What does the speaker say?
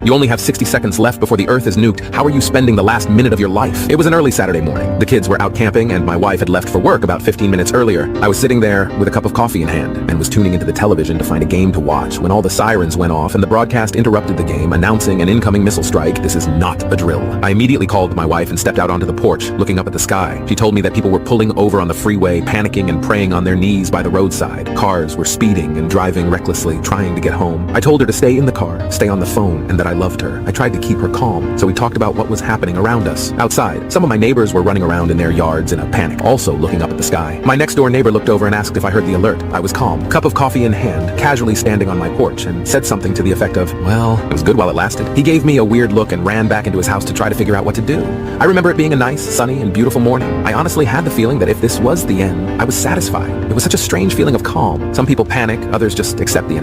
You only have 60 seconds left before the Earth is nuked. How are you spending the last minute of your life? It was an early Saturday morning. The kids were out camping and my wife had left for work about 15 minutes earlier. I was sitting there with a cup of coffee in hand and was tuning into the television to find a game to watch when all the sirens went off and the broadcast interrupted the game, announcing an incoming missile strike. This is not a drill. I immediately called my wife and stepped out onto the porch, looking up at the sky. She told me that people were pulling over on the freeway, panicking and praying on their knees by the roadside. Cars were speeding and driving recklessly, trying to get home. I told her to stay in the car, stay on the phone, and that I loved her. I tried to keep her calm, so we talked about what was happening around us. Outside, some of my neighbors were running around in their yards in a panic, also looking up at the sky. My next door neighbor looked over and asked if I heard the alert. I was calm, cup of coffee in hand, casually standing on my porch, and said something to the effect of, well, it was good while it lasted. He gave me a weird look and ran back into his house to try to figure out what to do. I remember it being a nice, sunny, and beautiful morning. I honestly had the feeling that if this was the end, I was satisfied. It was such a strange feeling of calm. Some people panic, others just accept the inevitable.